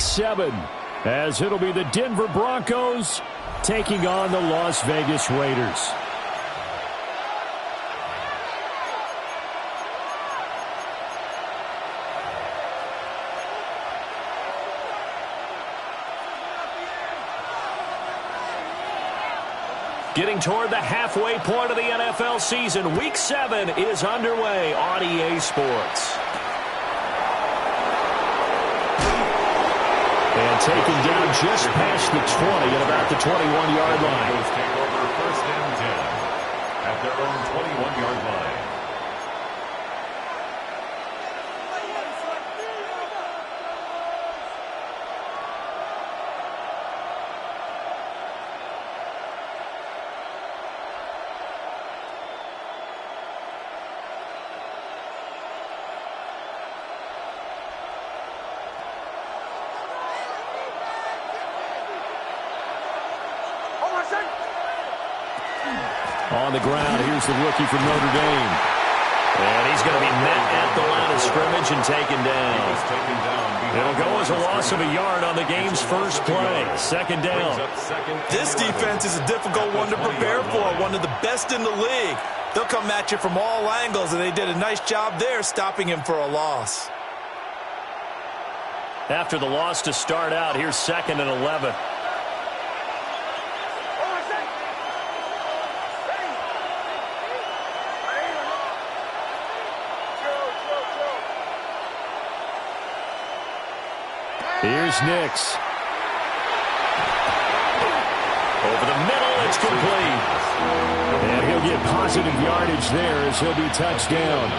Week 7, as it'll be the Denver Broncos taking on the Las Vegas Raiders. Getting toward the halfway point of the NFL season, Week 7 is underway on EA Sports. And taken down just past the 20 at about the 21-yard line. Take over first and 10 at their own 21-yard line. On the ground, here's the rookie from Notre Dame. And he's going to be met at the line of scrimmage and taken down. It'll go as a loss of a yard on the game's first play. Second down. This defense is a difficult one to prepare for, one of the best in the league. They'll come at you from all angles, and they did a nice job there stopping him for a loss. After the loss to start out, here's 2nd and 11. Here's Nix. Over the middle, it's complete. And he'll get positive yardage there as he'll be touched down.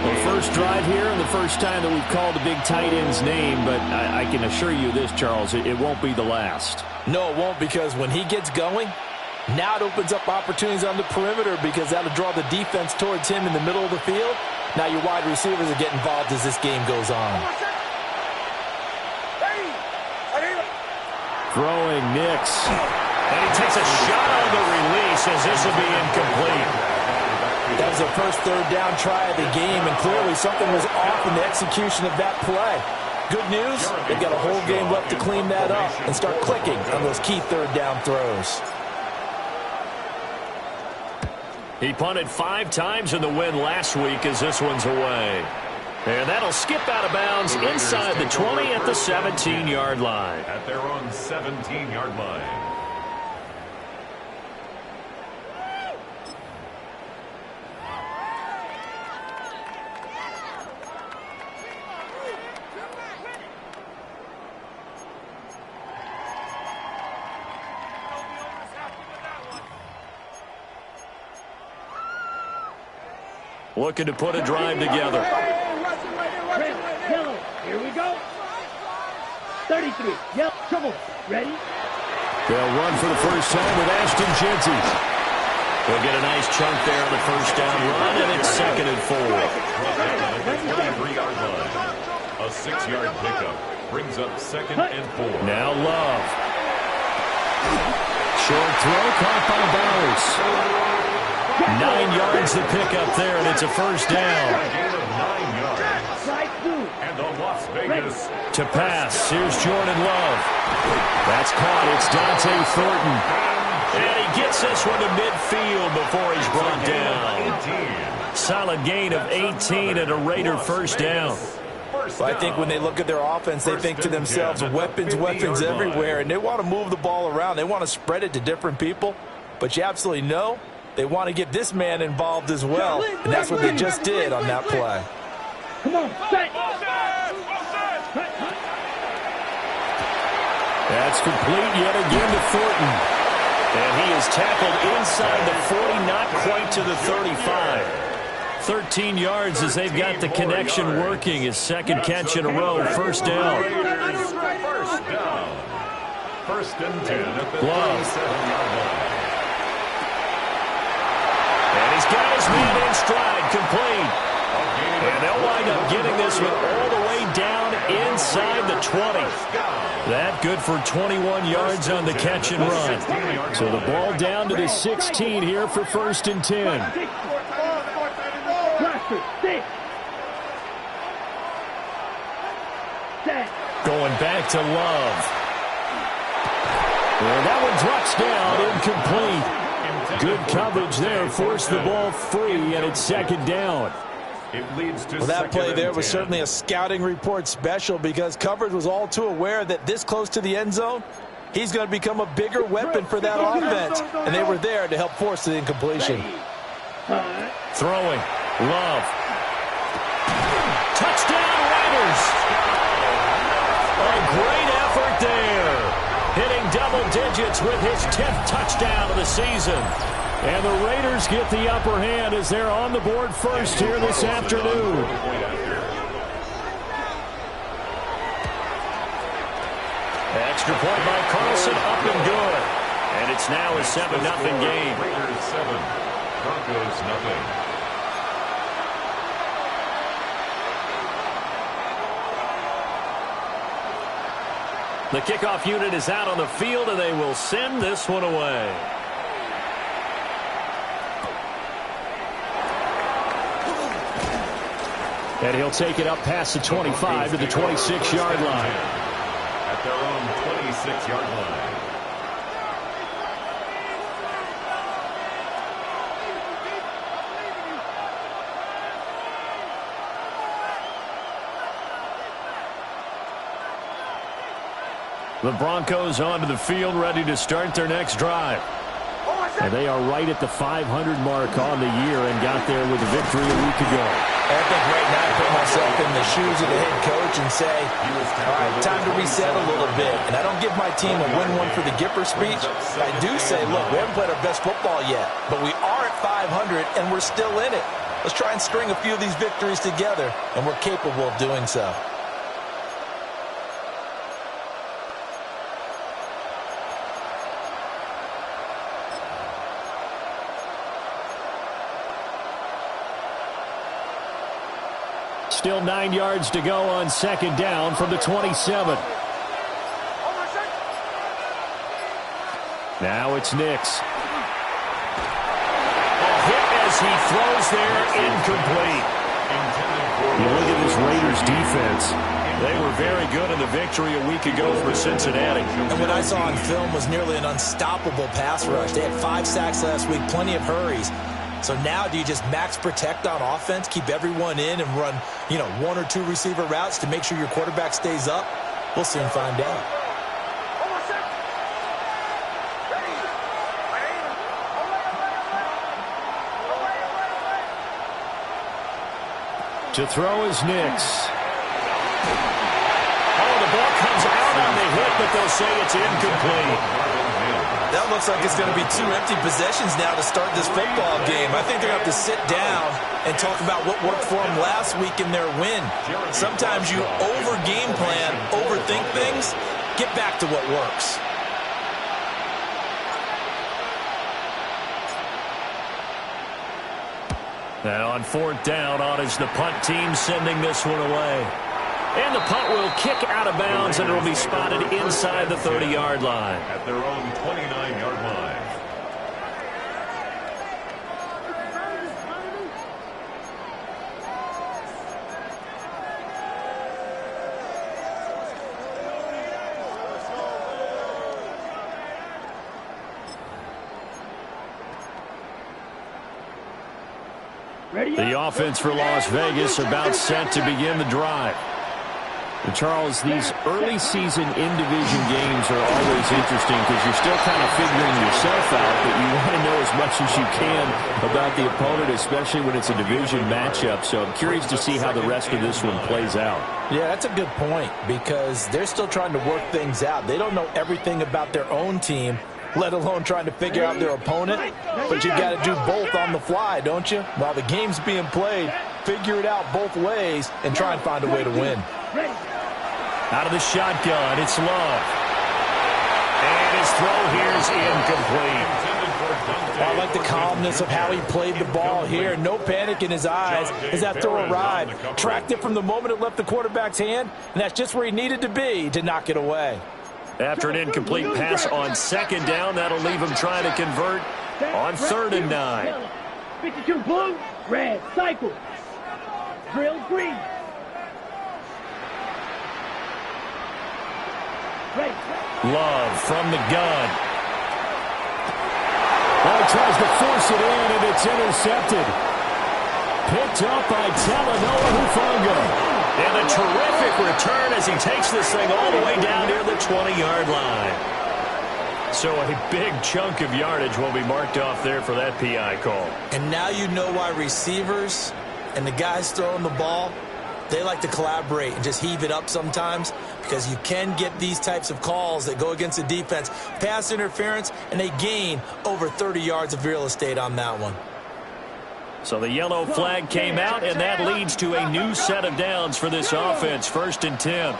The first drive here and the first time that we've called the big tight end's name, but I can assure you this, Charles, it won't be the last. No, it won't, because when he gets going, now it opens up opportunities on the perimeter because that'll draw the defense towards him in the middle of the field. Now your wide receivers will get involved as this game goes on. Throwing Nix. And he takes a shot on the release as this will be incomplete. That was the first third down try of the game, and clearly something was off in the execution of that play. Good news, they've got a whole game left to clean that up and start clicking on those key third down throws. He punted 5 times in the win last week as this one's away. And that'll skip out of bounds inside the 20 at the 17-yard line. At their own 17-yard line. Looking to put a drive together. Yellow, here we go. 33, yellow, trouble, ready? They'll run for the first time with Ashton Jeanty. They'll get a nice chunk there on the first down run, and it's 2nd and 4. 23-yard line. A 6-yard pickup brings up 2nd and 4. Now Love. Short throw caught by Bowers. 9 yards to pick up there, and it's a first down. And the Las Vegas to pass. Here's Jordan Love. That's caught. It's Dante Thornton. And he gets this one to midfield before he's brought down. Solid gain of 18 and a Raider first down. Well, I think when they look at their offense, they think to themselves, weapons everywhere, and they want to move the ball around. They want to spread it to different people, but you absolutely know they want to get this man involved as well, and that's what they just did on that play. Come on, set. That's complete yet again to Thornton. And he is tackled inside the 40, not quite to the 35. 13 yards as they've got the connection working. His second catch in a row. First down. First and 10 at the Love. 37-yard line. And he's got his man in stride, complete. And they'll wind up getting this one all the way down inside the 20. That good for 21 yards on the catch and run. So the ball down to the 16 here for first and 10. Six. Set. Going back to Love. And that one drops down, incomplete. Good coverage there, forced the ball free, and it's second down. Well, that play there was certainly a scouting report special because coverage was all too aware that this close to the end zone, he's going to become a bigger weapon for that offense, and they were there to help force the incompletion. Throwing. Love. Touchdown, Raiders. A great effort there. Hitting double digits with his 10th touchdown of the season. And the Raiders get the upper hand as they're on the board first here this afternoon. Extra point by Carlson, up and good. And it's now a 7-0 game. Raiders 7, Broncos nothing. The kickoff unit is out on the field, and they will send this one away. And he'll take it up past the 25 to the 26-yard line. At their own 26-yard line. The Broncos onto the field, ready to start their next drive. And they are right at the 500 mark on the year and got there with a victory a week ago. I think right now I put myself in the shoes of the head coach and say, all right, time to reset a little bit. And I don't give my team a win one for the Gipper speech. I do say, look, we haven't played our best football yet, but we are at 500 and we're still in it. Let's try and string a few of these victories together, and we're capable of doing so. Still 9 yards to go on second down from the 27. Now it's Nix. A hit as he throws there, incomplete. You look at this Raiders defense. They were very good in the victory a week ago for Cincinnati. And what I saw on film was nearly an unstoppable pass rush. They had 5 sacks last week, plenty of hurries. So now do you just max protect on offense, keep everyone in and run, 1 or 2 receiver routes to make sure your quarterback stays up? We'll soon find out. To throw is Nix. Oh, the ball comes out on the hit, but they'll say it's incomplete. That looks like it's going to be 2 empty possessions now to start this football game. I think they're going to have to sit down and talk about what worked for them last week in their win. Sometimes you over-game plan, overthink things, get back to what works. Now on 4th down, on is the punt team sending this one away. And the punt will kick out of bounds, and it will be spotted inside the 30-yard line. At their own 29-yard line. The offense for Las Vegas about set to begin the drive. And Charles, these early season in-division games are always interesting because you're still kind of figuring yourself out, but you want to know as much as you can about the opponent, especially when it's a division matchup. So I'm curious to see how the rest of this one plays out. Yeah, that's a good point because they're still trying to work things out. They don't know everything about their own team, let alone trying to figure out their opponent. But you got to do both on the fly, don't you? While the game's being played, figure it out both ways and try and find a way to win. Out of the shotgun, it's Love. And his throw here is incomplete. I like the calmness of how he played the ball here. No panic in his eyes as that throw arrived. Tracked it from the moment it left the quarterback's hand, and that's just where he needed to be to knock it away. After an incomplete pass on second down, that'll leave him trying to convert on 3rd and 9. 52 blue, red, cycle. Drill green. Love from the gun. Oh, he tries to force it in, and it's intercepted. Picked up by Talanoa Hufanga. And a terrific return as he takes this thing all the way down near the 20-yard line. So a big chunk of yardage will be marked off there for that PI call. And now you know why receivers and the guys throwing the ball, they like to collaborate and just heave it up sometimes, because you can get these types of calls that go against the defense. Pass interference, and they gain over 30 yards of real estate on that one. So the yellow flag came out, and that leads to a new set of downs for this offense. 1st and 10.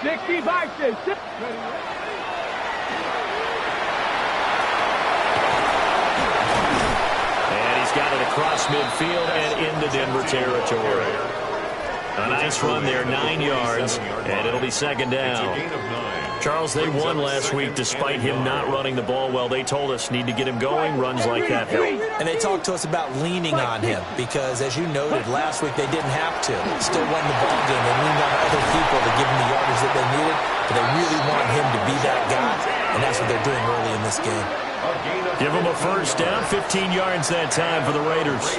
65. And he's got it across midfield and into Denver territory. A nice run there, 9 yards, and it'll be 2nd down. Charles, they won last week despite him not running the ball well. They told us need to get him going. Runs like that help. And they talked to us about leaning on him because, as you noted, last week they didn't have to. Still won the ball game. They leaned on other people to give him the yardage that they needed, but they really want him to be that guy, and that's what they're doing early in this game. Give him a 1st down, 15 yards that time for the Raiders.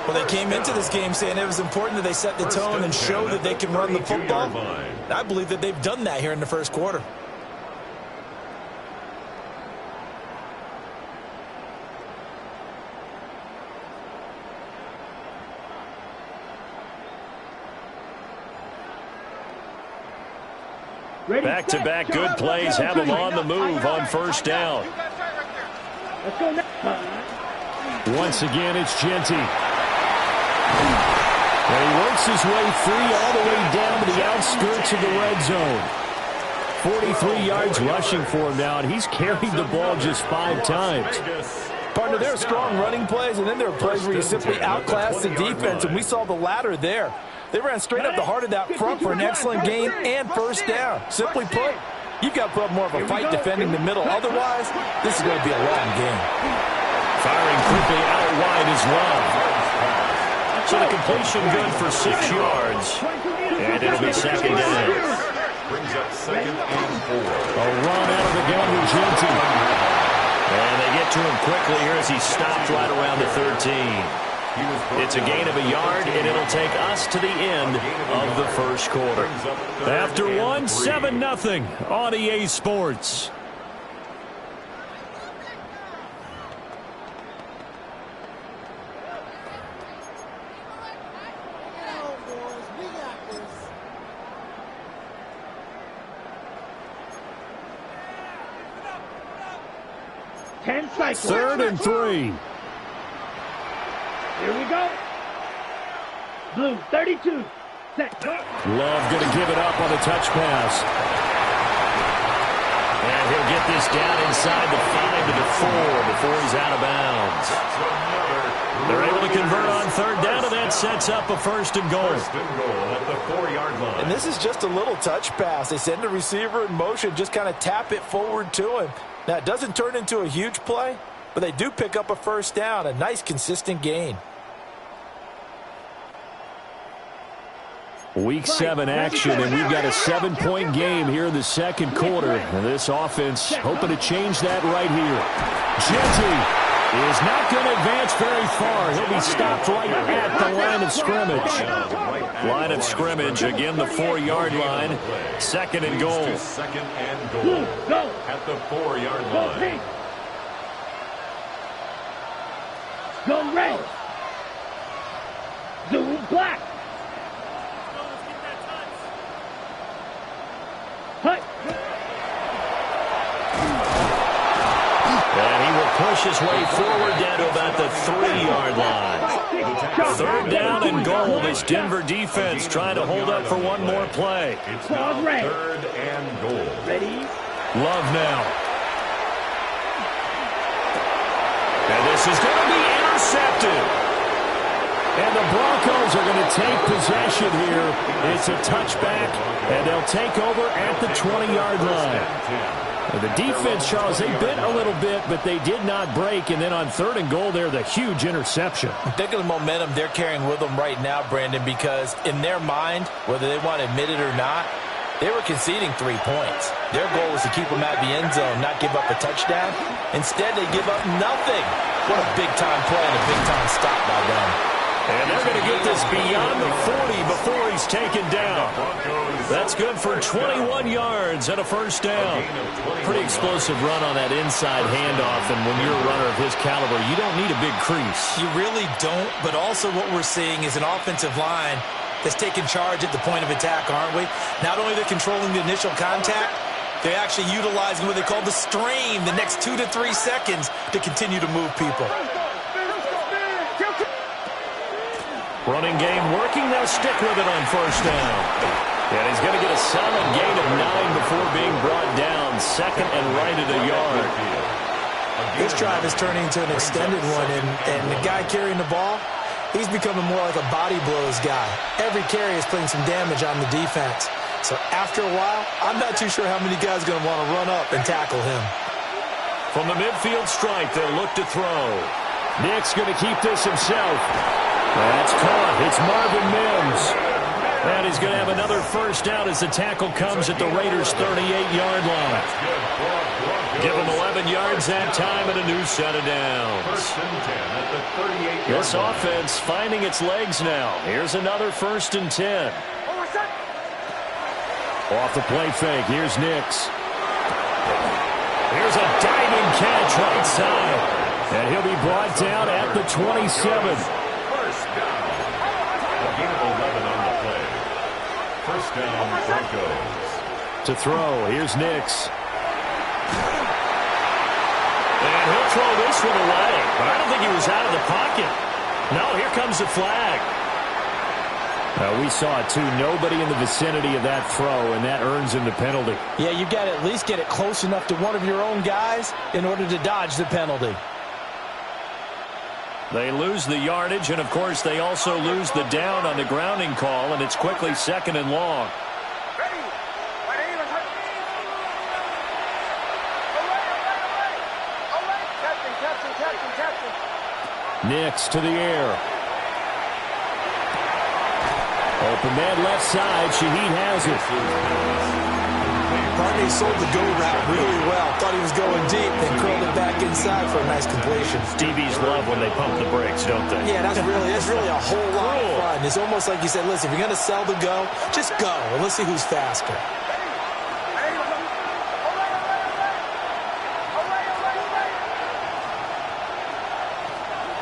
Well, they came into this game saying it was important that they set the tone and show that they can run the football. And I believe that they've done that here in the 1st quarter. Back-to-back good plays have them on the move on 1st down. Let's go now. Once again, it's Genty. And he works his way free all the way down to the outskirts of the red zone. 43 yards rushing for him now, and he's carried the ball just 5 times. Partner, there are strong running plays, and then there are plays where you simply outclass the defense, and we saw the latter there. They ran straight up the heart of that front for an excellent gain and 1st down. Simply put, you've got to put up more of a fight defending the middle. Otherwise, this is going to be a long game. Firing quickly out wide is Love. So the completion good for 6 yards. And it'll be 2nd down. Brings up 2nd and 4. A run out of the gun with Genty. And they get to him quickly here as he stopped right around the 13. It's a gain of a yard, and it'll take us to the end of the 1st quarter. After 1, 7-0 on EA Sports. Third and 3. Here we go. Blue, 32. Set. Love going to give it up on a touch pass. And he'll get this down inside the 5 to the 4 before he's out of bounds. They're able to convert on 3rd down, and that sets up a 1st and goal. 1st and goal at the 4-yard line. And this is just a little touch pass. They send the receiver in motion, just kind of tap it forward to him. Now, it doesn't turn into a huge play, but they do pick up a 1st down, a nice, consistent gain. Week 7 action, and we've got a 7-point game here in the 2nd quarter. And this offense hoping to change that right here. Genty is not going to advance very far. He'll be stopped right at the line of scrimmage. Line of scrimmage, again the 4-yard line. 2nd and goal. 2nd and goal at the 4-yard line. Go red. Zoom black. Hut. And he will push his way forward down to about the 3-yard line. 3rd down and goal. This Denver defense trying to hold up for one more play. It's now 3rd and goal. Ready? Love now. And this is going to be intercepted. And the Broncos are going to take possession here. It's a touchback, and they'll take over at the 20-yard line. And the defense, Charles, they bit a little bit, but they did not break. And then on 3rd and goal there, the huge interception. Think of the momentum they're carrying with them right now, Brandon, because in their mind, whether they want to admit it or not, They were conceding 3 points. Their goal was to keep them at the end zone, not give up a touchdown. Instead, they give up nothing. What a big-time play and a big-time stop by them. And they're going to get this beyond the 40 before he's taken down. That's good for 21 yards and a first down. Pretty explosive run on that inside handoff, and when you're a runner of his caliber, you don't need a big crease. You really don't, but also what we're seeing is an offensive line that's taking charge at the point of attack, aren't we? Not only they're controlling the initial contact, they're actually utilizing what they call the strain the next 2 to 3 seconds to continue to move people. Running game working. They'll stick with it on first down. And he's going to get a solid gain of 9 before being brought down. Second and right at a yard. This drive is turning into an extended one, and the guy carrying the ball, he's becoming more like a body blows guy. Every carry is putting some damage on the defense. So after a while, I'm not too sure how many guys are going to want to run up and tackle him. From the midfield stripe, they'll look to throw. Nick's going to keep this himself. That's caught. It's Marvin Mims. And he's going to have another first down as the tackle comes at the Raiders' 38-yard line. Give him 11 yards that time and a new set of downs. This offense finding its legs now. Here's another 1st and 10. Off the play fake. Here's Nix. Here's a diving catch right side. And he'll be brought down at the 27. First down, Broncos. To throw, here's Nix. And he'll throw this one away. But I don't think he was out of the pocket. No, here comes the flag. We saw it, too. Nobody in the vicinity of that throw, and that earns him the penalty. Yeah, you've got to at least get it close enough to one of your own guys in order to dodge the penalty. They lose the yardage, and, of course, they also lose the down on the grounding call, and it's quickly 2nd and long. Nix to the air. Open man left side. Shaheed has it. Barney sold the go route really well. Thought he was going deep, then curled it back inside for a nice completion. DBs love when they pump the brakes, don't they? Yeah, that's really a whole lot of fun. It's almost like you said, listen, if you're going to sell the go, just go, and let's see who's faster.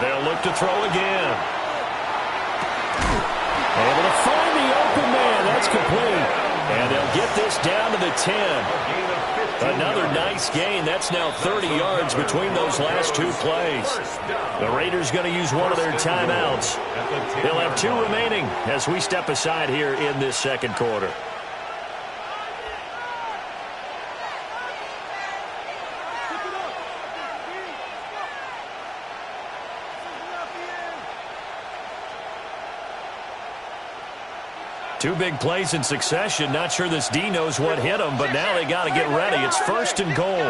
They'll look to throw again. Able to find the open man. That's complete. And they'll get this down to the 10. Another nice gain. That's now 30 yards between those last 2 plays. The Raiders going to use one of their timeouts. They'll have 2 remaining as we step aside here in this second quarter. Two big plays in succession. Not sure this D knows what hit him, but now they got to get ready. It's 1st and goal.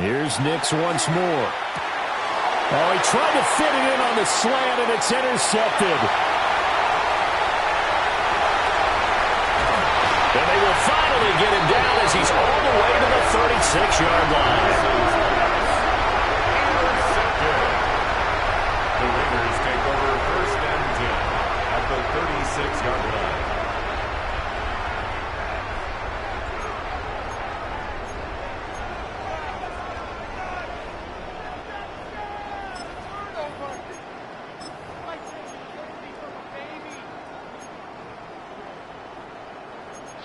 Here's Nix once more. Oh, he tried to fit it in on the slant, and it's intercepted. And they will finally get him down as he's all the way to the 36-yard line. The Raiders take over 1st and 10 at the 36-yard line.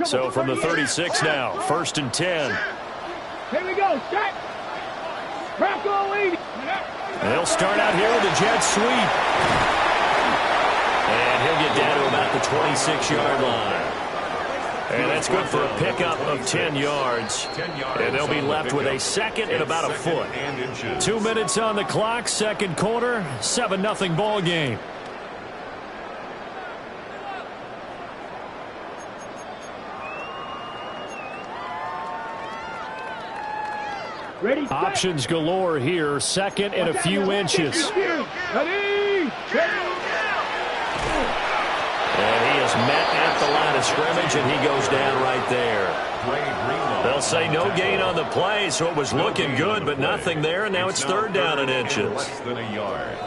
So from the 36 now, 1st and 10. Here we go. Set. Markel leading. They'll start out here with a jet sweep. And he'll get down to about the 26-yard line. And that's good for a pickup of 10 yards. And they'll be left with a 2nd and about a foot. 2 minutes on the clock, second quarter, 7-0 ball game. Ready, Options galore here, 2nd and a few inches. Ready. And he is met at scrimmage, and he goes down right there. They'll say no gain on the play, so it was looking good, but nothing there, and now it's third down and inches. Less than a yard.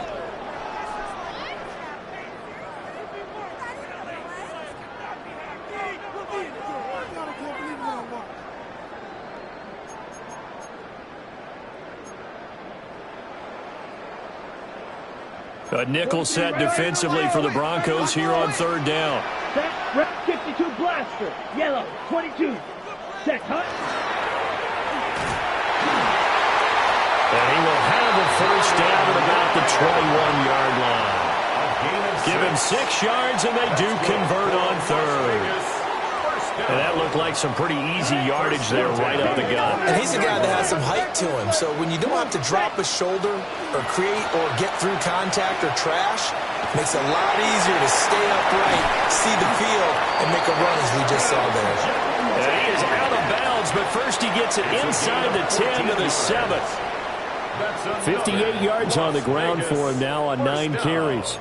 A nickel set defensively for the Broncos here on third down. Set, rep 52 blaster. Yellow, 22. Set, hut. And he will have a first down at about the 21-yard line. Give him 6 yards, and they do convert on third. And that looked like some pretty easy yardage there right up the gut. And he's a guy that has some height to him, so when you don't have to drop a shoulder or create or get through contact or trash, it makes it a lot easier to stay upright, see the field, and make a run as we just saw there. And he is out of bounds, but first he gets it inside the 10 to the 7. 58 yards on the ground for him now on 9 carries.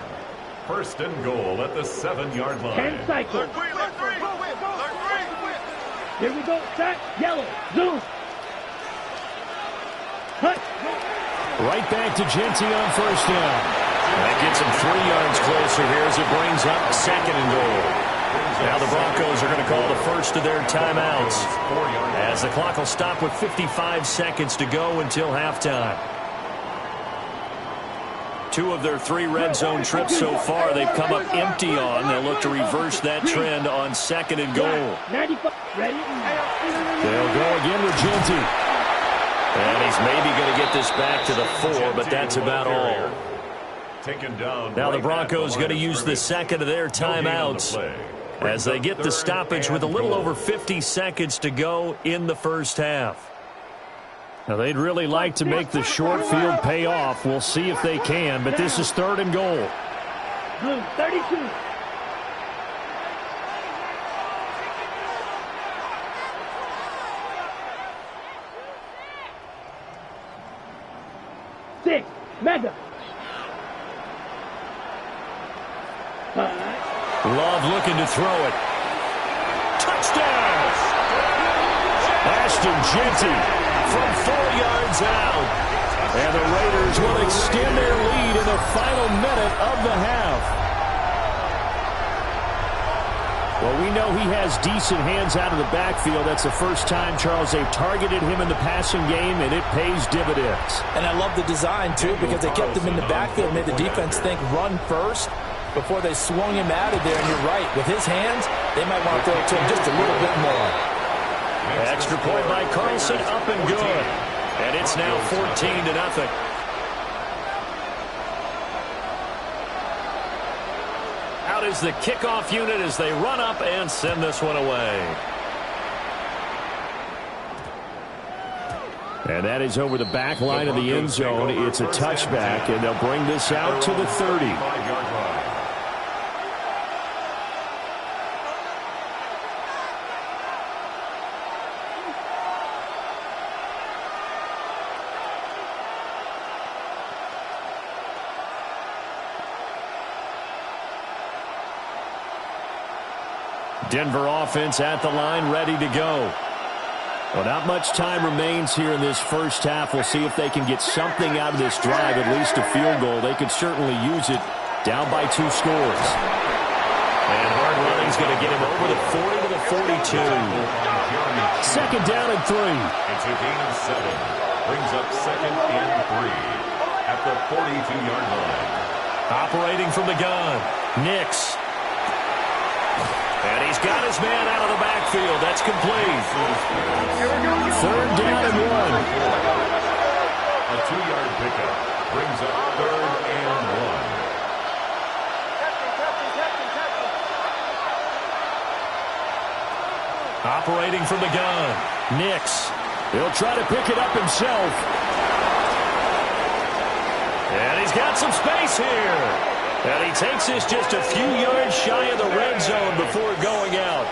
First and goal at the 7-yard line. 10 cycles. Here we go. Set, yellow, zoom. Hut. Right back to Genty on first down. That gets him 3 yards closer here as it brings up second and goal. Now the Broncos are going to call the first of their timeouts, as the clock will stop with 55 seconds to go until halftime. 2 of their 3 red zone trips so far they've come up empty on. They'll look to reverse that trend on second and goal. 95. Ready? They'll go again with Genty. And he's maybe going to get this back to the 4, but that's about all. Now the Broncos going to use the second of their timeouts as they get the stoppage with a little over 50 seconds to go in the first half. Now they'd really like to make the short field pay off. We'll see if they can, but this is third and goal. Blue, 32. Mega. Love looking to throw it. Touchdown! Ashton Genty from 4 yards out. And the Raiders will extend their lead in the final minute of the half. Well, we know he has decent hands out of the backfield. That's the first time, Charles, they've targeted him in the passing game, and it pays dividends. And I love the design, too, because they kept him in the backfield, made the defense think run first before they swung him out of there. And you're right, with his hands, they might want to throw it to him just a little bit more. Extra point by Carlson, up and good. And it's now 14-0. Out is the kickoff unit as they run up and send this one away. And that is over the back line of the end zone. It's a touchback, and they'll bring this out to the 30. Denver offense at the line, ready to go. Well, not much time remains here in this first half. We'll see if they can get something out of this drive, at least a field goal. They could certainly use it down by 2 scores. And hard running's going to get him over the 40 to the 42. Second down and 3. It's a gain of 7. Brings up second and 3 at the 42-yard line. Operating from the gun, Nix. And he's got his man out of the backfield. That's complete. Third down and 1. A 2-yard pickup brings up third and 1. Operating from the gun, Nix. He'll try to pick it up himself. And he's got some space here. And he takes this just a few yards shy of the red zone before going out.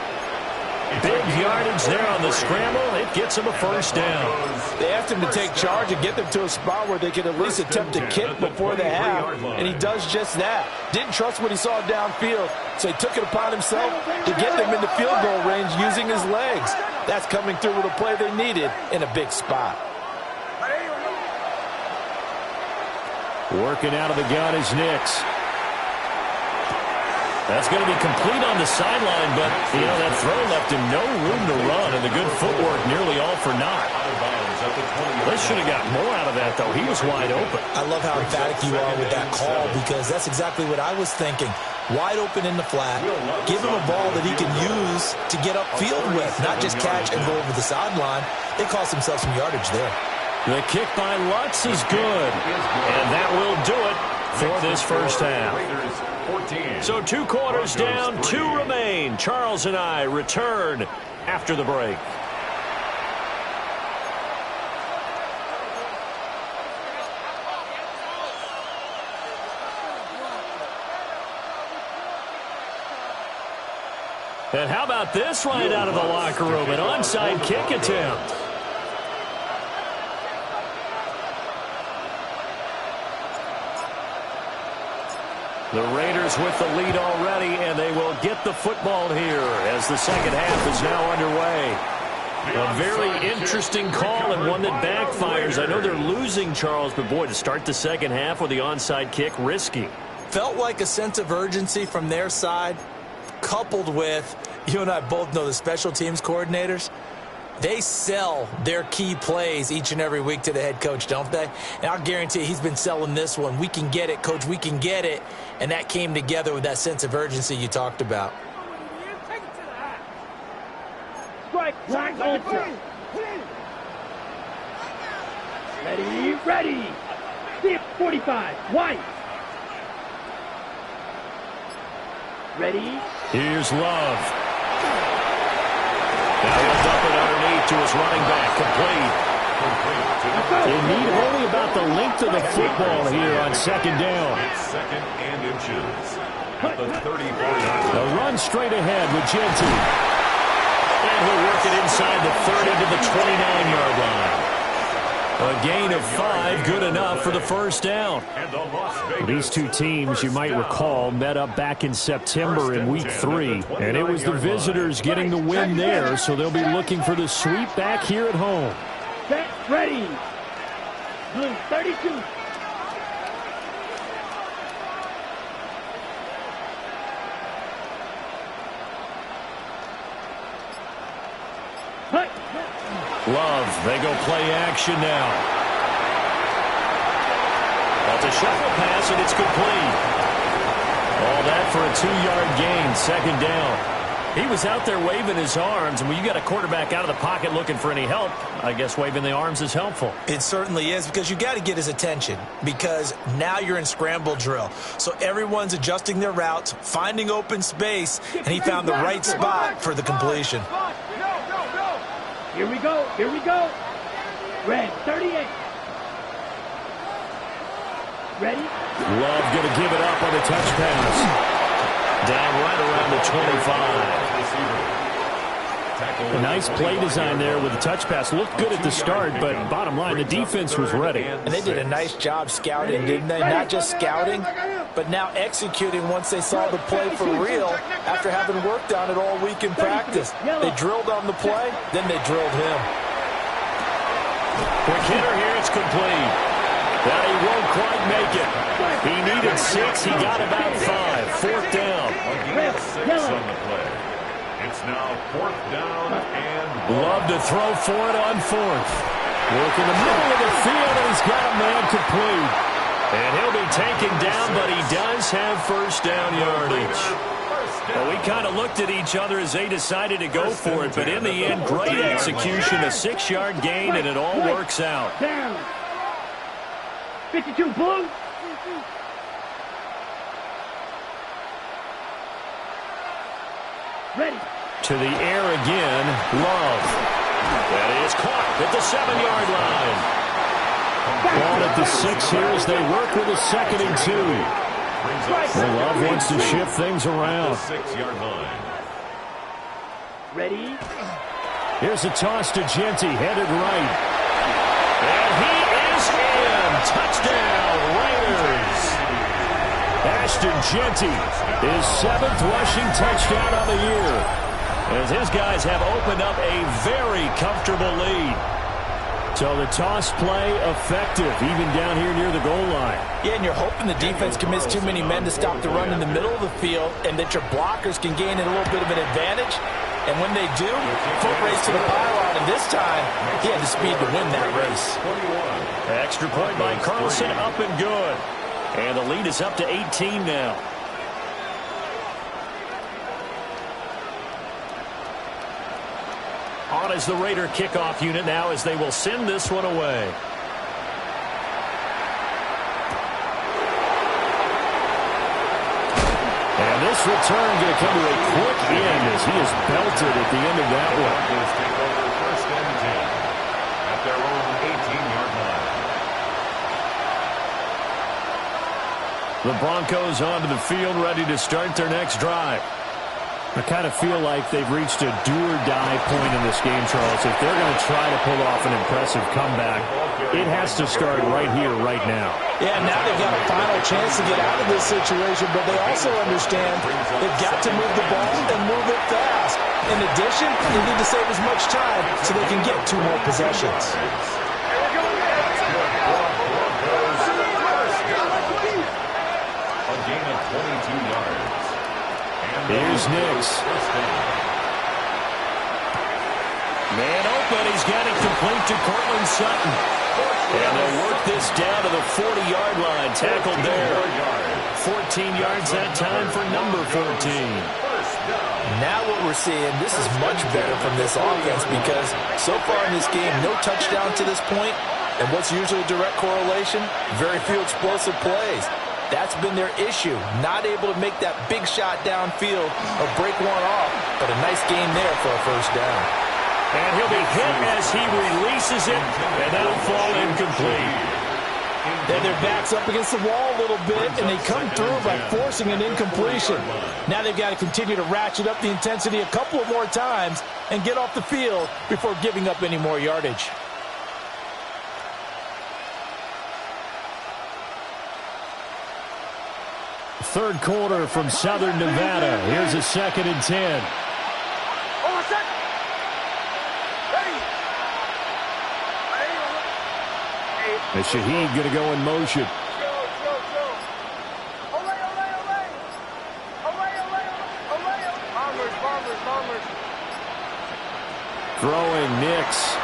Big yardage there on the scramble. It gets him a first down. They asked him to take charge and get them to a spot where they could at least attempt to kick before the half, and he does just that. Didn't trust what he saw downfield, so he took it upon himself to get them into field goal range using his legs. That's coming through with a play they needed in a big spot. Working out of the gun is Nix. That's going to be complete on the sideline, but, you know, that throw left him no room to run, and the good footwork nearly all for naught. They should have got more out of that, though. He was wide open. I love how emphatic you are with that call, because that's exactly what I was thinking. Wide open in the flat. Give him a ball that he can use to get upfield with, not just catch and go over the sideline. They cost themselves some yardage there. The kick by Lutz is good, and that will do it for this first half. So 2 quarters down, 2 remain. Charles and I return after the break. And how about this right out of the locker room? An onside kick attempt. The Raiders with the lead already, and they will get the football here as the second half is now underway. A very interesting call and one that backfires. I know they're losing, Charles, but boy, to start the second half with the onside kick, risky. Felt like a sense of urgency from their side, coupled with, you and I both know the special teams coordinators, they sell their key plays each and every week to the head coach, don't they? And I'll guarantee he's been selling this one. We can get it, coach, we can get it. And that came together with that sense of urgency you talked about. Strike, ultra. Ready. 45, white. Ready. Here's Love. Now he'll dump it underneath to his running back. Complete. They need only about the length of the football here on second down. Second and inches. At the 34-yard line. A run straight ahead with Gentry. And he'll work it inside the 30 to the 29-yard line. A gain of 5, good enough for the first down. These two teams, you might recall, met up back in September in Week 3. And it was the visitors getting the win there, so they'll be looking for the sweep back here at home. Set, ready. Blue, 32. Love, they go play action now. That's a shuffle pass, and it's complete. All that for a 2-yard gain, second down. He was out there waving his arms, and when you got a quarterback out of the pocket looking for any help, I guess waving the arms is helpful. It certainly is, because you got to get his attention, because now you're in scramble drill. So everyone's adjusting their routes, finding open space, and he found the right spot for the completion. Here we go. Red, 38. Ready? Love going to give it up on the touch pass. Down right around the 25. A nice play design there with the touch pass. Looked good at the start, but bottom line, the defense was ready. And they did a nice job scouting, didn't they? Not just scouting, but now executing once they saw the play for real after having worked on it all week in practice. They drilled on the play, then they drilled him. Quick hitter here, it's complete. But he won't quite make it. He needed 6, he got about 5. Fourth down. 6 on the play. It's now 4th down and Love to throw for it on 4th. Work in the middle of the field, and he's got a man complete. And he'll be taken down, but he does have first down yardage. Well, we kind of looked at each other as they decided to go for it, but in the end, great execution, a 6-yard gain, and it all works out. Down. 52, blue. Ready. To the air again, Love. That is caught at the 7-yard line. Ball at the 6 here as they work with a 2nd and 2. Well, Love wants to shift things around. 6-yard line. Ready? Here's a toss to Genty, headed right. And he is in. Touchdown, Raiders. Ashton Genty, his 7th rushing touchdown on the year, as his guys have opened up a very comfortable lead. So the toss play effective, even down here near the goal line. Yeah, and you're hoping the defense commits too many men to stop the run in the middle of the field and that your blockers can gain a little bit of an advantage. And when they do, foot race to the pylon, and this time, he had the speed to win that race. Extra point by Carlson, up and good. And the lead is up to 18 now. On is the Raider kickoff unit now as they will send this one away. And this return going to come to a quick end as he is belted at the end of that one. Take over first and 10 at their own 18-yard line. The Broncos onto the field, ready to start their next drive. I kind of feel like they've reached a do-or-die point in this game, Charles. If they're going to try to pull off an impressive comeback, it has to start right here, right now. Yeah, now they've got a final chance to get out of this situation, but they also understand they've got to move the ball and move it fast. In addition, they need to save as much time so they can get 2 more possessions. A gain of 22 yards. Here's Nix. Man open. He's got it complete to Cortland Sutton. And they'll work this down to the 40-yard line. Tackled there. 14 yards that time for number 14. Now what we're seeing, this is much better from this offense because so far in this game, no touchdown to this point. And what's usually a direct correlation? Very few explosive plays. That's been their issue, not able to make that big shot downfield or break one off, but a nice gain there for a first down. And he'll be hit as he releases it, and that'll fall incomplete. Then their back's up against the wall a little bit, and they come through by forcing an incompletion. Now they've got to continue to ratchet up the intensity a couple of more times and get off the field before giving up any more yardage. Third quarter from Southern Nevada. Here's a 2nd and 10. And Shaheed going to go in motion. Throwing Nix.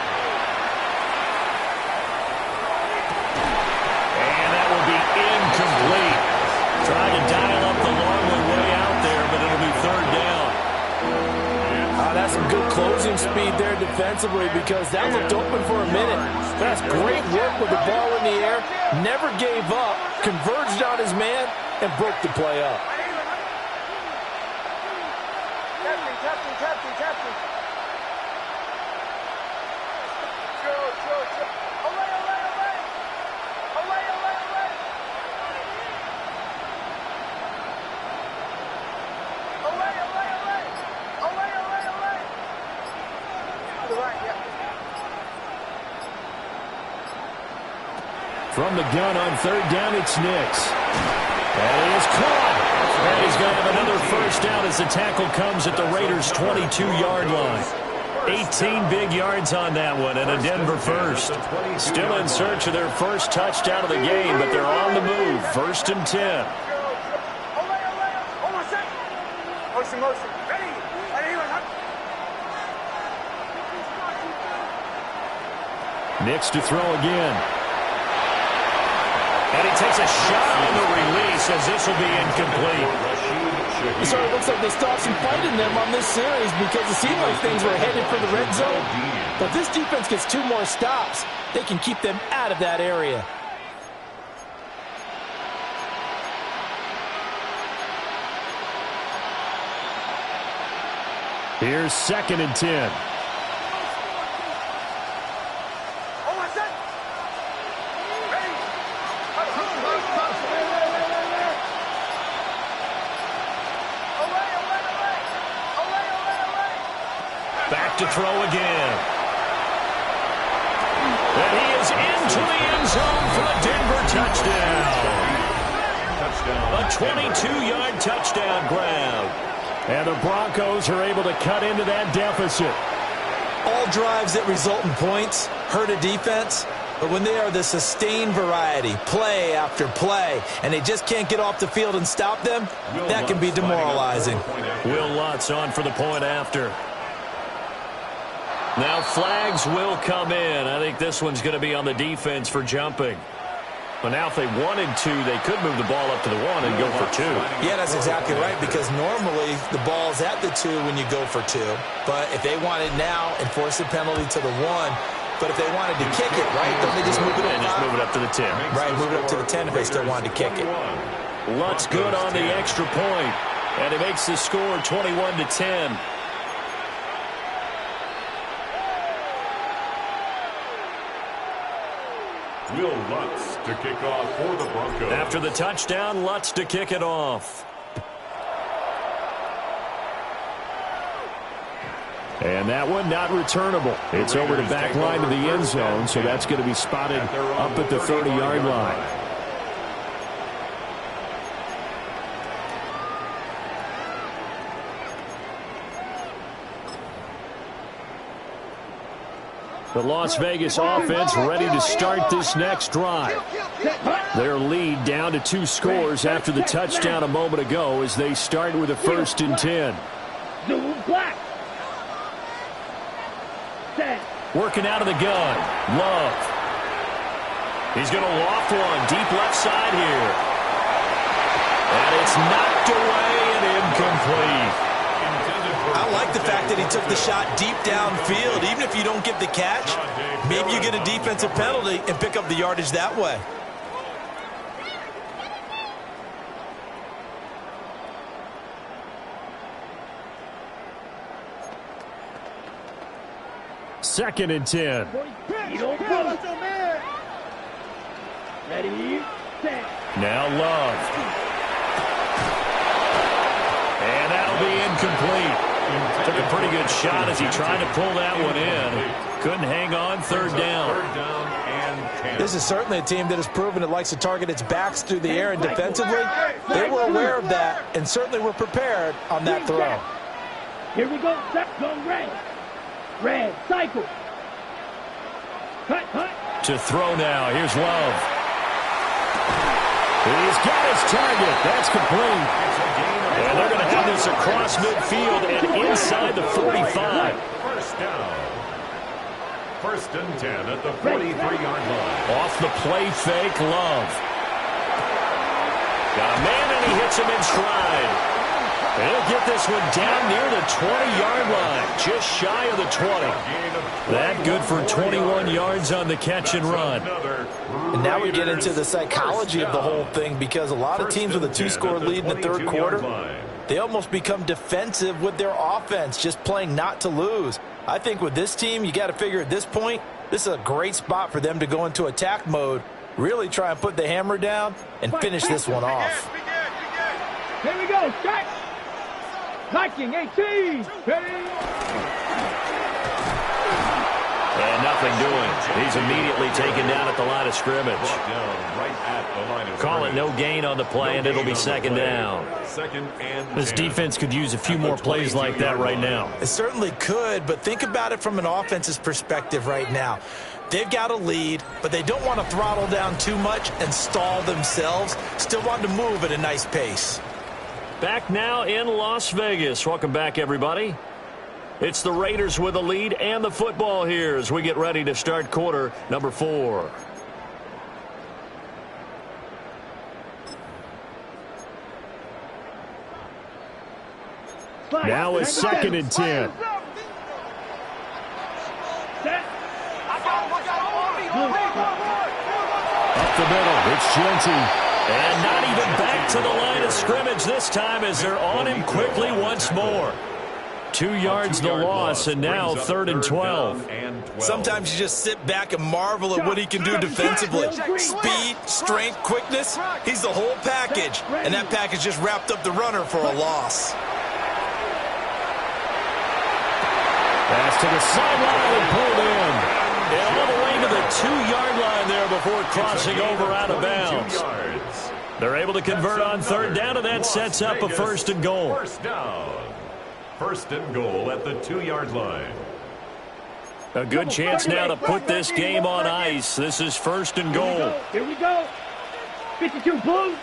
And that will be incomplete. Trying to dial up the long way out there, but it'll be 3rd down. That's some good closing speed there defensively because that looked open for a minute. That's great work with the ball in the air. Never gave up, converged on his man, and broke the play up. From the gun on 3rd down, it's Nix. And he is caught. And he's going to have another first down as the tackle comes at the Raiders' 22-yard line. 18 big yards on that one, and a Denver first. Still in search of their first touchdown of the game, but they're on the move. 1st and 10. Nix to throw again. And he takes a shot on the release as this will be incomplete. So it looks like they stopped some fight in them on this series because it seemed like things were headed for the red zone. But this defense gets 2 more stops. They can keep them out of that area. Here's 2nd and 10. Back to throw again. And he is into the end zone for the Denver touchdown. A 22-yard touchdown grab. And the Broncos are able to cut into that deficit. All drives that result in points hurt a defense, but when they are the sustained variety, play after play, and they just can't get off the field and stop them, that can be demoralizing. Will Lutz on for the point after. Now flags will come in. I think this one's going to be on the defense for jumping. But now if they wanted to, they could move the ball up to the 1 and go for 2. Yeah, that's exactly right, because normally the ball's at the 2 when you go for 2. But if they wanted now, enforce the penalty to the 1. But if they wanted to kick it, right, don't they just move it up? And just move it up to the 10. Right, move it up to the 10 if they still wanted to kick it. Lutz good on the extra point. And it makes the score 21-10. Will Lutz to kick off for the Broncos. After the touchdown, Lutz to kick it off. And that one not returnable. It's over the back line of the end zone, so that's going to be spotted up at the 30-yard line. The Las Vegas offense ready to start this next drive. Their lead down to 2 scores after the touchdown a moment ago as they start with a 1st and 10. Working out of the gun. Love. He's going to loft one deep left side here. And it's knocked away and incomplete. I like the fact that he took the shot deep downfield. Even if you don't get the catch, maybe you get a defensive penalty and pick up the yardage that way. Second and 10. Ready, set. Now Love. And that'll be incomplete. Took a pretty good shot as he tried to pull that one in. Couldn't hang on. 3rd down. This is certainly a team that has proven it likes to target its backs through the air, and defensively, they were aware of that and certainly were prepared on that throw. Here we go. Set, go red. Red, cycle. Cut, cut. To throw now. Here's Love. He's got his target. That's complete. And they're going to have this across midfield and inside the 45. First down. 1st and 10 at the 43-yard line. Off the play fake, Love. Got a man and he hits him in stride. He'll get this one down near the 20-yard line, just shy of the 20. That good for 21 yards on the catch and run. And now we get into the psychology of the whole thing, because a lot of teams with a 2-score lead in the 3rd quarter, they almost become defensive with their offense, just playing not to lose. I think with this team, you got to figure at this point, this is a great spot for them to go into attack mode, really try and put the hammer down and finish this one off. Here we go. Strike. Knocking 18. Ready. And nothing doing. He's immediately taken down at the line of scrimmage. Call it no gain on the play, and it'll be 2nd down. This defense could use a few more plays like that right now. It certainly could, but think about it from an offense's perspective right now. They've got a lead, but they don't want to throttle down too much and stall themselves. Still want to move at a nice pace. Back now in Las Vegas. Welcome back, everybody. It's the Raiders with the lead and the football here as we get ready to start quarter number 4. Now it's 2nd and 10. Up the middle, it's Genty. And not even back to the line of scrimmage this time as they're on him quickly once more. 2 yards the loss, and now 3rd and 12. Sometimes you just sit back and marvel at what he can do defensively. Speed, strength, quickness, he's the whole package. And that package just wrapped up the runner for a loss. Pass to the sideline and pulled in. And all the way to the 2-yard line there before crossing over out of bounds. They're able to convert on third down, and that sets up a first and goal. First down. First and goal at the 2-yard line. A good chance now to put this game on ice. This is first and goal. Here we go. 52 blue.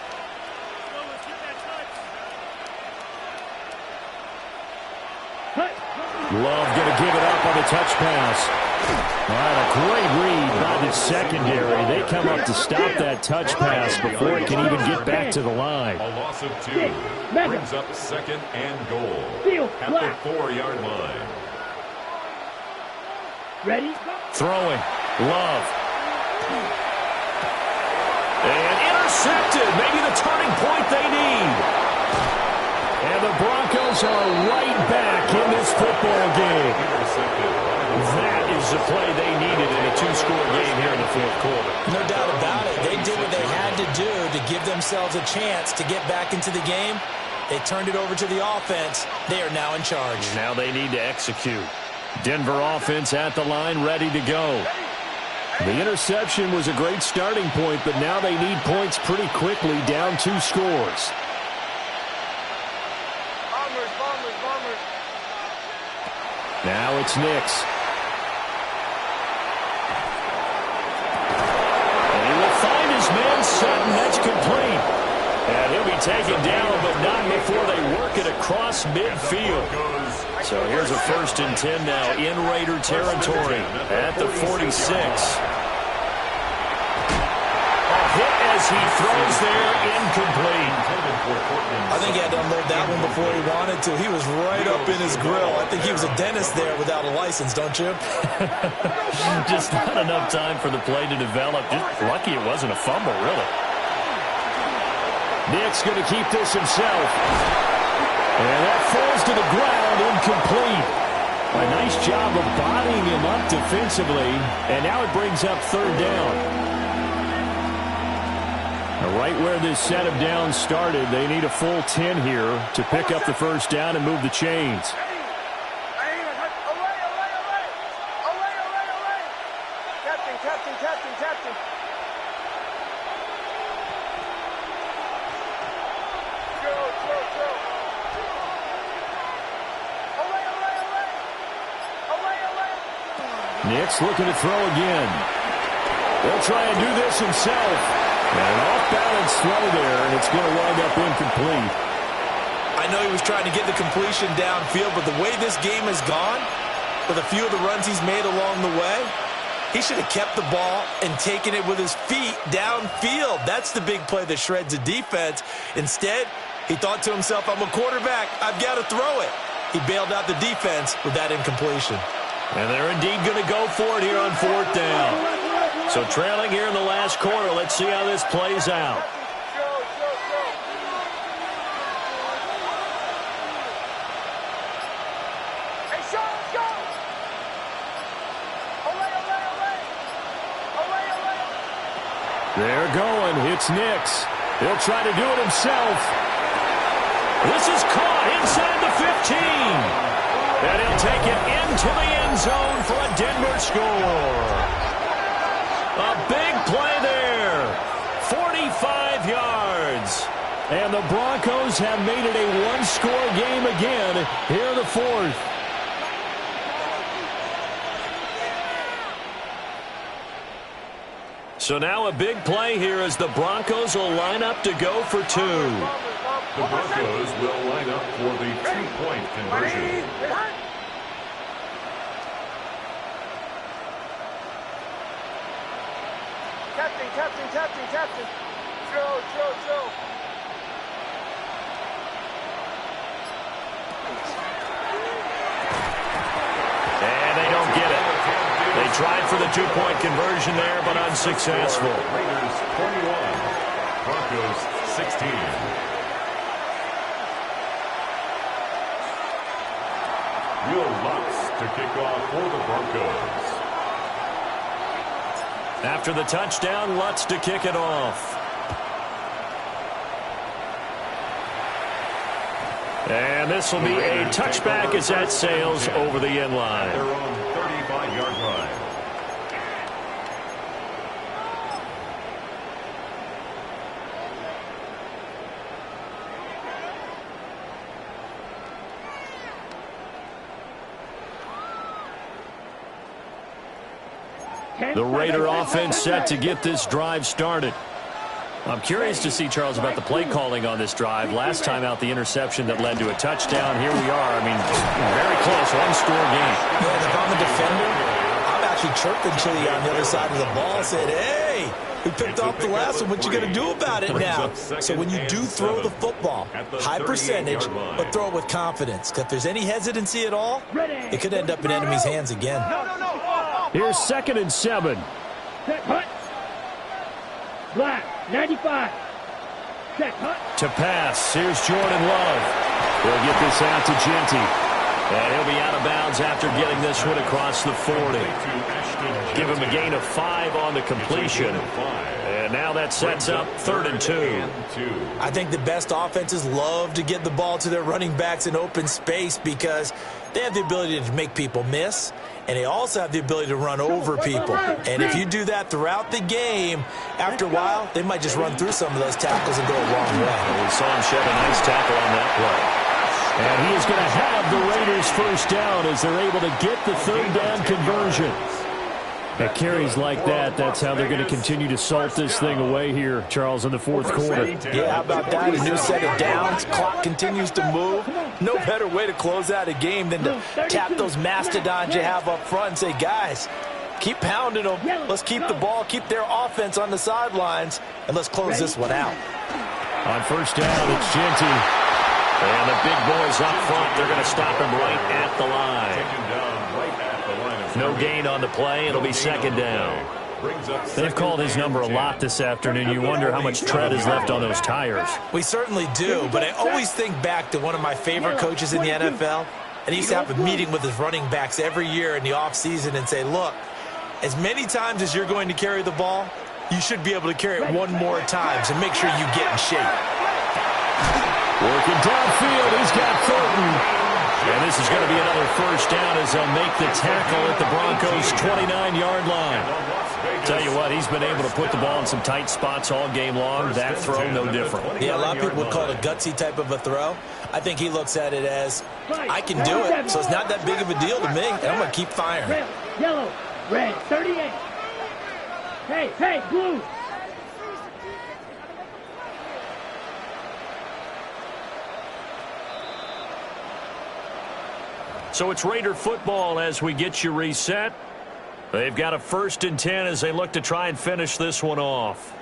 Love going to give it up on the touch pass. All right, a great read by the secondary. They come up to stop that touch pass before it can even get back to the line. A loss of 2 brings up second and goal at the 4-yard line. Ready? Throwing. Love. And intercepted. Maybe the turning point they need. And the Broncos are right back in this football game. That is the play they needed in a 2-score game here in the fourth quarter. No doubt about it. They did what they had to do to give themselves a chance to get back into the game. They turned it over to the offense. They are now in charge. Now they need to execute. Denver offense at the line, ready to go. The interception was a great starting point, but now they need points pretty quickly, down 2 scores. Now it's Nix. And he will find his man Sutton. That's complete. And he'll be taken down, but not before they work it across midfield. So here's a first and 10 now in Raider territory at the 46. A hit as he throws there, incomplete. I think he had to unload that one before he wanted to. He was right up in his grill. I think he was a dentist there without a license, don't you? Just not enough time for the play to develop. Just lucky it wasn't a fumble, really. Nick's going to keep this himself. And that falls to the ground, incomplete. A nice job of bodying him up defensively. And now it brings up third down. Right where this set of downs started, they need a full 10 here to pick up the first down and move the chains. Captain. Nick's looking to throw again. He'll try and do this himself. And an off-balance throw there, and it's going to wind up incomplete. I know he was trying to get the completion downfield, but the way this game has gone, with a few of the runs he's made along the way, he should have kept the ball and taken it with his feet downfield. That's the big play that shreds the defense. Instead, he thought to himself, I'm a quarterback. I've got to throw it. He bailed out the defense with that incompletion. And they're indeed going to go for it here on fourth down. So trailing here in the last quarter. Let's see how this plays out. They're going. It's Nix. He'll try to do it himself. This is caught inside the 15. And he'll take it into the end zone for a Denver score. A big play there. 45 yards. And the Broncos have made it a one-score game again here in the fourth. So now a big play here as the Broncos will line up to go for 2. The Broncos will line up for the 2-point conversion. Captain. Joe. And they don't get it. They tried for the 2-point conversion there, but unsuccessful. Raiders 21, Broncos 16. Will Lutz to kick off for the Broncos. After the touchdown, Lutz to kick it off. And this will be a touchback as that sails over the end line. Their own 35-yard line. The Raider offense set to get this drive started. I'm curious to see, Charles, about the play calling on this drive. Last time out, the interception that led to a touchdown. Here we are. I mean, very close, one-score game. Yeah, if I'm a defender, I'm actually chirping to you on the other side of the ball, saying, hey, we picked off the last one. What you going to do about it now? So when you do throw the football, high percentage, but throw it with confidence. If there's any hesitancy at all, it could end up in enemy's hands again. Here's 2nd and 7. Set, hut. Black, 95. Set, hut. To pass, here's Jordan Love. He'll get this out to Genty. And he'll be out of bounds after getting this one across the 40. Give him a gain of 5 on the completion. And now that sets up 3rd and 2. I think the best offenses love to get the ball to their running backs in open space because they have the ability to make people miss, and they also have the ability to run over people. And if you do that throughout the game, after a while, they might just run through some of those tackles and go a long way. We saw him shed a nice tackle on that play. And he is going to have the Raiders first down as they're able to get the 3rd down conversion. At carries like that, that's how they're going to continue to salt this thing away here, Charles, in the 4th quarter. Yeah, how about that? A new set of downs. Clock continues to move. No better way to close out a game than to tap those mastodons you have up front and say, guys, keep pounding them. Let's keep the ball, keep their offense on the sidelines, and let's close this one out. On 1st down, it's Genty. And the big boys up front, they're going to stop him right at the line. No gain on the play. It'll be 2nd down. They've called his number a lot this afternoon. You wonder how much tread is left on those tires. We certainly do, but I always think back to one of my favorite coaches in the NFL, and he used to have a meeting with his running backs every year in the offseason and say, look, as many times as you're going to carry the ball, you should be able to carry it one more time, so make sure you get in shape. Working downfield, he's got Thornton. And this is going to be another 1st down as they'll make the tackle at the Broncos' 29-yard line. Tell you what, he's been able to put the ball in some tight spots all game long. That throw, no different. Yeah, a lot of people would call it a gutsy type of a throw. I think he looks at it as, I can do it, so it's not that big of a deal to me, and I'm going to keep firing. Red, yellow, red, 38. Hey, blue. So it's Raider football as we get you reset. They've got a 1st and 10 as they look to try and finish this one off.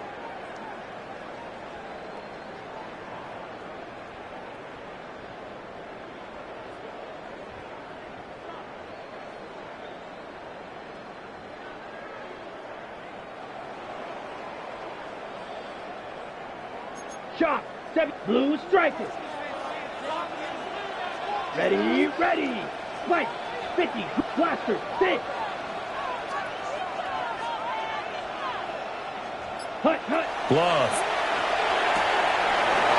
Shot, 7, blue strikers. Ready. Spike, 50, blaster, 6. Hut. Love.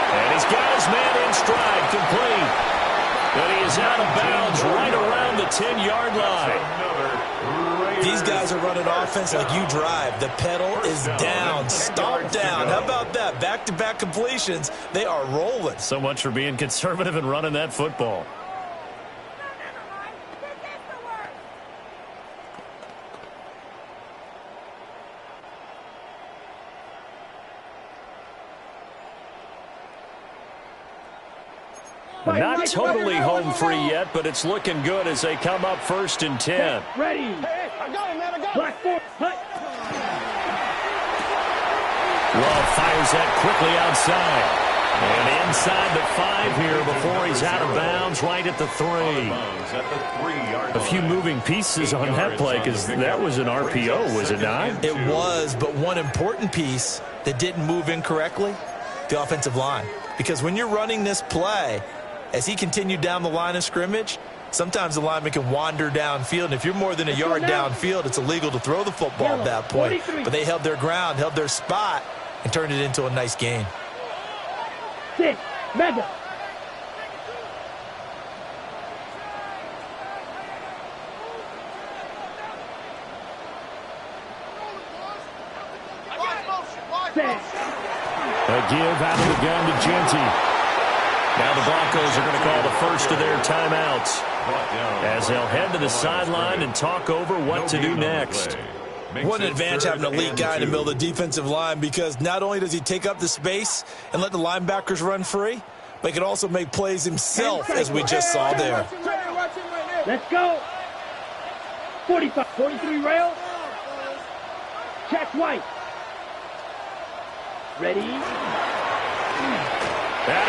And he's got his man in stride, complete. But he is out of bounds right around the 10-yard line. These guys are running offense like you drive. The pedal is down, stomp down. How about that? Back-to-back completions. They are rolling. So much for being conservative and running that football. Not totally home free yet, but it's looking good as they come up 1st and 10. Ready. Hey, I got him, man. I got him. Black 4. Hut. Love fires that quickly outside. And inside the 5 here before he's out of bounds right at the 3. A few moving pieces on that play because that was an RPO, was it not? It was, but one important piece that didn't move incorrectly, the offensive line. Because when you're running this play, as he continued down the line of scrimmage, sometimes the lineman can wander downfield, and if you're more than a yard downfield, it's illegal to throw the football at that point. But they held their ground, held their spot, and turned it into a nice gain. 6, mega. Set. A give out of the gun to Genty. Now the Broncos are going to call the first of their timeouts as they'll head to the sideline and talk over what to do next. What an advantage having a elite guy in the middle of the defensive line, because not only does he take up the space and let the linebackers run free, but he can also make plays himself, as we just saw there. Let's go. 45, 43 rail. Check White. Ready? And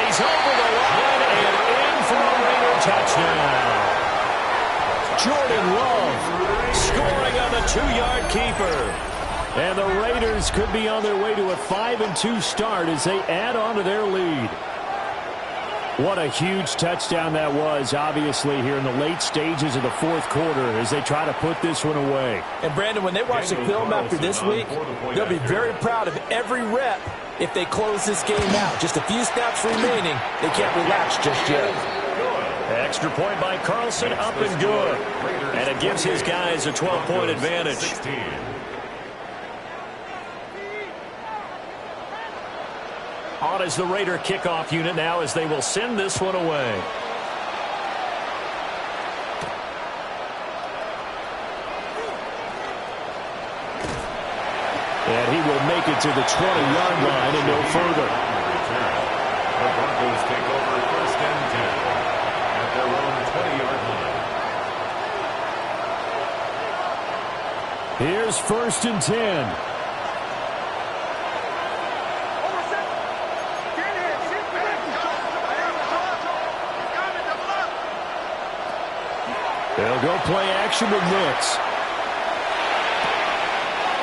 he's over the line and in for a Raider touchdown. Jordan Love scoring on the 2-yard keeper. And the Raiders could be on their way to a 5-2 start as they add on to their lead. What a huge touchdown that was, obviously, here in the late stages of the fourth quarter as they try to put this one away. And, Brandon, when they watch the film after this week, they'll be very proud of every rep if they close this game out. Just a few snaps remaining. They can't relax just yet. Extra point by Carlson, up and good. And it gives his guys a 12-point advantage. On is the Raider kickoff unit now as they will send this one away. And he will make it to the 20-yard line and no further. The Broncos take over first and 10 at their own 20-yard line. Here's first and 10. They'll go play action with Nix.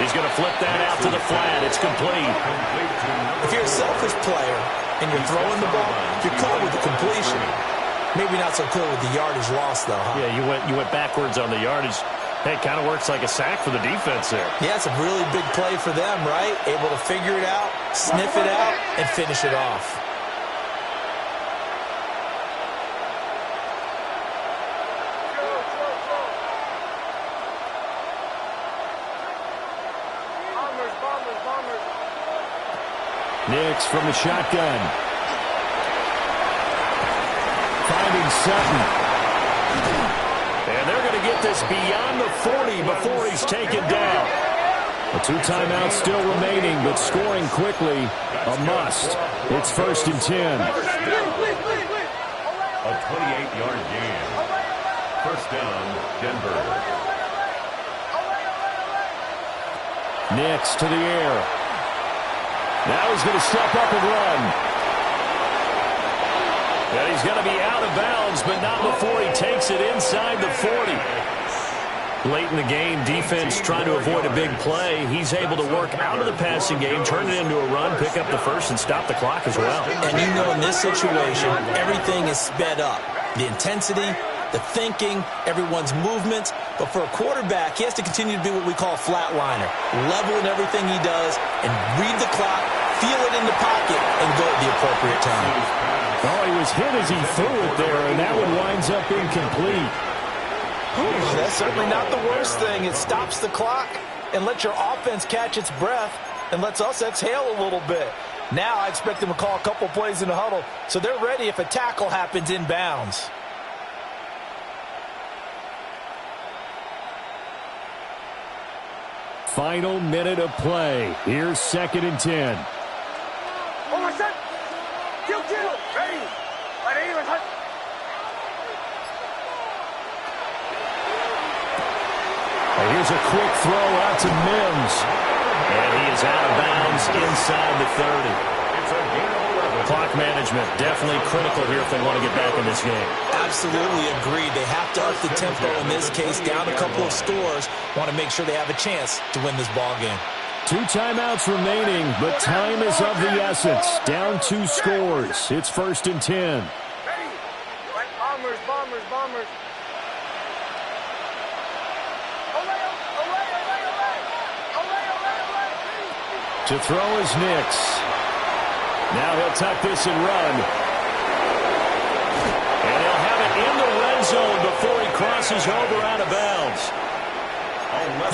He's going to flip that out to the flat. It's complete. If you're a selfish player and you're throwing the ball, you're cool with the completion. Maybe not so cool with the yardage loss, though, huh? Yeah, you went backwards on the yardage. Hey, it kind of works like a sack for the defense there. Yeah, it's a really big play for them, right? Able to figure it out, sniff it out, and finish it off. Nix from the shotgun. Finding Sutton. And they're going to get this beyond the 40 before he's taken down. The 2 timeouts still remaining, but scoring quickly, a must. It's first and 10. A 28-yard gain. First down, Denver. Nix to the air. Now he's going to step up and run. And he's going to be out of bounds, but not before he takes it inside the 40. Late in the game, defense trying to avoid a big play. He's able to work out of the passing game, turn it into a run, pick up the first, and stop the clock as well. And you know, in this situation, everything is sped up. The intensity, the thinking, everyone's movement. But for a quarterback, he has to continue to be what we call a flatliner. Level in everything he does and read the clock, feel it in the pocket, and go at the appropriate time. Oh, he was hit as he threw it there, and that one winds up incomplete. That's certainly not the worst thing. It stops the clock and lets your offense catch its breath and lets us exhale a little bit. Now I expect them to call a couple plays in the huddle so they're ready if a tackle happens inbounds. Final minute of play. Here's second and 10. Here's a quick throw out to Mims. And he is out of bounds inside the 30. Clock management definitely critical here if they want to get back in this game. Absolutely agreed. They have to up the tempo in this case, down a couple of scores. Want to make sure they have a chance to win this ball game. 2 timeouts remaining, but time is of the essence. Down 2 scores. It's first and 10. Bombers. To throw is Nix. Now he'll tuck this and run. And he'll have it in the red zone before he crosses over out of bounds.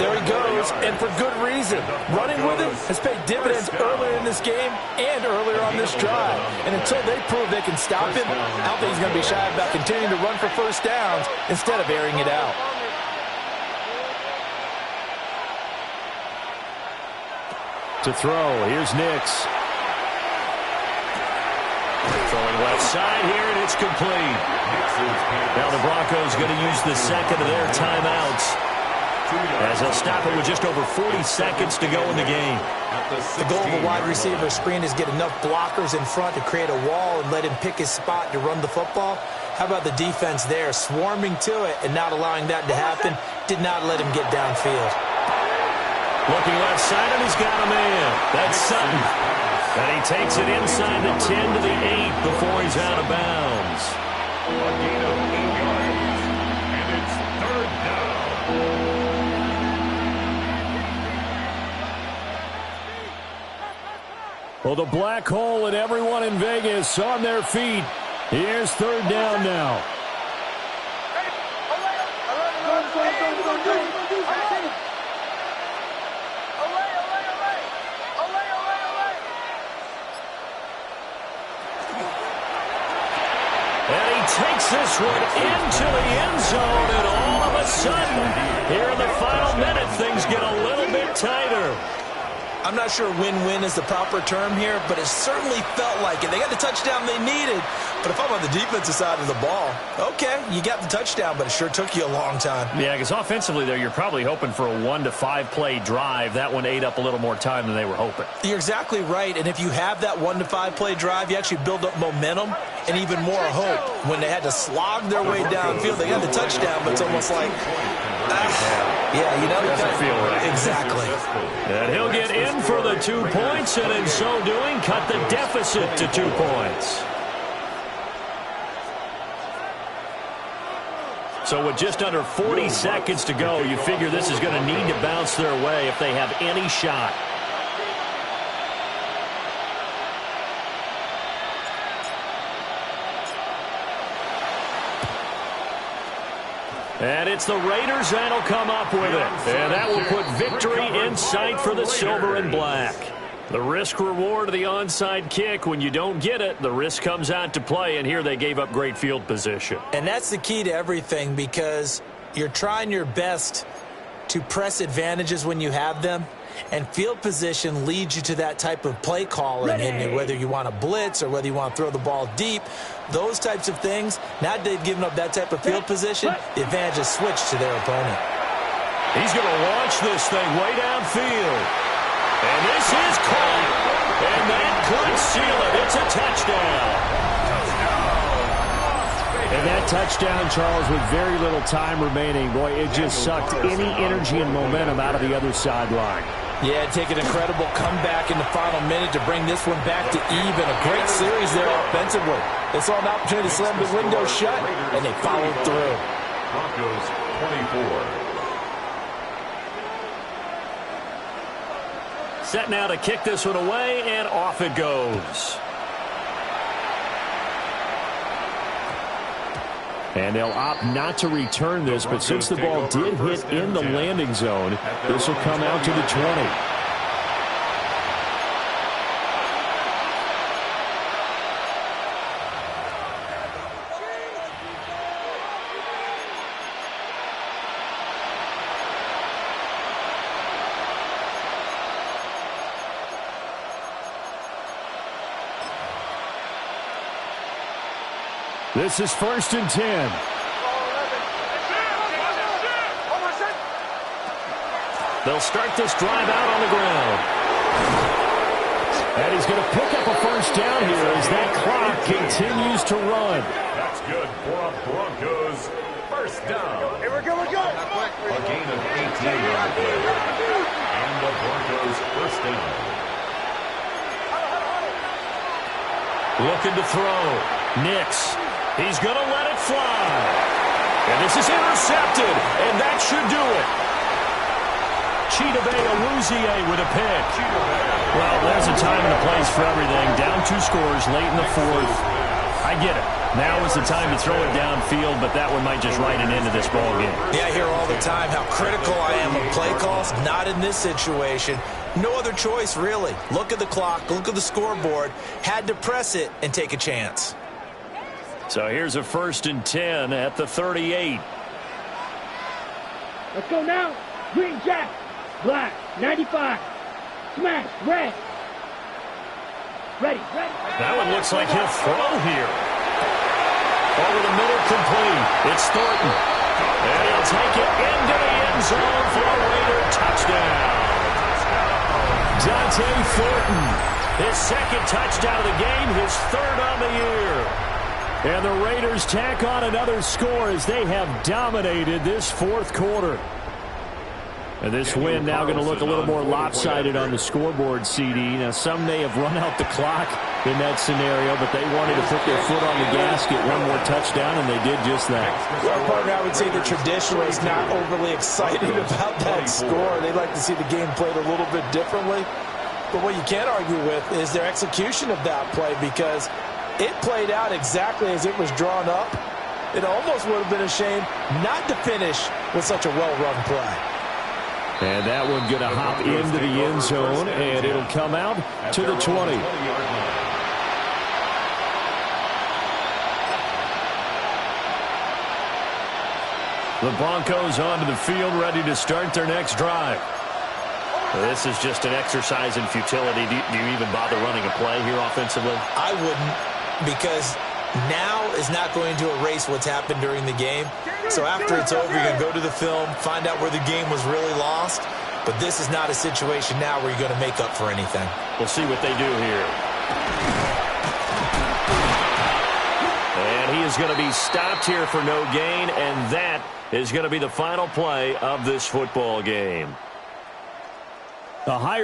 There he goes. receivers, and for good reason. Running with him has paid dividends earlier in this game and earlier on this drive. And until they prove they can stop him, I don't think he's going to be shy about continuing to run for first downs instead of airing it out. To throw, here's Nix. Throwing left side here, and it's complete. Now the Broncos going to use the second of their timeouts, as they'll stop it with just over 40 seconds to go in the game. The goal of a wide receiver screen is get enough blockers in front to create a wall and let him pick his spot to run the football. How about the defense there, swarming to it and not allowing that to happen? Did not let him get downfield. Looking left side, and he's got a man. That's Sutton. And he takes it inside the 10 to the 8 before he's out of bounds. A gain of 8 yards, and it's third down. Well, the black hole and everyone in Vegas on their feet. Here's third down now. Takes this one into the end zone, and all of a sudden, here in the final minute, things get a little bit tighter. I'm not sure win-win is the proper term here, but it certainly felt like it. They got the touchdown they needed, but if I'm on the defensive side of the ball, okay, you got the touchdown, but it sure took you a long time. Yeah, because offensively there, you're probably hoping for a 1 to 5 play drive. That one ate up a little more time than they were hoping. You're exactly right, and if you have that 1 to 5 play drive, you actually build up momentum and even more hope. When they had to slog their way downfield, they got the touchdown, but it's almost like, yeah, you know, doesn't feel right. Exactly. And he'll get in for the 2 points, and in so doing, cut the deficit to 2 points. So with just under 40 seconds to go, you figure this is going to need to bounce their way if they have any shot. And it's the Raiders that'll come up with it. And that will put victory in sight for the silver and black. The risk reward of the onside kick, when you don't get it, the risk comes out to play, and here they gave up great field position. And that's the key to everything, because you're trying your best to press advantages when you have them, and field position leads you to that type of play calling. And whether you want to blitz or whether you want to throw the ball deep, those types of things, now that they've given up that type of field position, the advantage is switched to their opponent. He's going to launch this thing way downfield. And this is caught. And that could seal it. It's a touchdown. And that touchdown, Charles, with very little time remaining, boy, it just sucked any energy and momentum out of the other sideline. Yeah, take an incredible comeback in the final minute to bring this one back to even. A great series there offensively. They saw an opportunity to slam the window shut, and they followed through. Broncos 24. Set now to kick this one away, and off it goes. And they'll opt not to return this, but since the ball did hit in the landing zone, this will come out to the 20. This is 1st and 10. They'll start this drive out on the ground. And he's going to pick up a first down here as that clock continues to run. That's good for a Broncos first down. Here we go, we're good. A gain of 18 on the play. And the Broncos first down. Looking to throw. Nix. He's going to let it fly. And this is intercepted, and that should do it. Chidobe Awuzie with a pick. Well, there's a time and a place for everything. Down 2 scores late in the 4th. I get it. Now is the time to throw it downfield, but that one might just write an end to this ball game. Yeah, I hear all the time how critical I am of play calls. Not in this situation. No other choice, really. Look at the clock, look at the scoreboard. Had to press it and take a chance. So here's a 1st and 10 at the 38. Let's go now. Green jacket. Black. 95. Smash. Red. Ready. That one looks like he'll throw here. Over the middle, complete. It's Thornton. And he'll take it into the end zone for a Raider touchdown. Dante Thornton, his 2nd touchdown of the game, his 3rd on the year. And the Raiders tack on another score as they have dominated this 4th quarter. And this win now going to look a little more lopsided on the scoreboard, CD. Now, some may have run out the clock in that scenario, but they wanted to put their foot on the gas, get one more touchdown, and they did just that. Well, partner, I would say the traditionalists not overly excited about that score. They'd like to see the game played a little bit differently. But what you can't argue with is their execution of that play, because it played out exactly as it was drawn up. It almost would have been a shame not to finish with such a well-run play. And that one going to hop into the end zone, and it'll come out to the 20. The Broncos onto the field, ready to start their next drive. This is just an exercise in futility. Do you even bother running a play here offensively? I wouldn't, because now is not going to erase what's happened during the game. So after it's over, you're going to go to the film, find out where the game was really lost. But this is not a situation now where you're going to make up for anything. We'll see what they do here. And he is going to be stopped here for no gain, and that is going to be the final play of this football game. The higher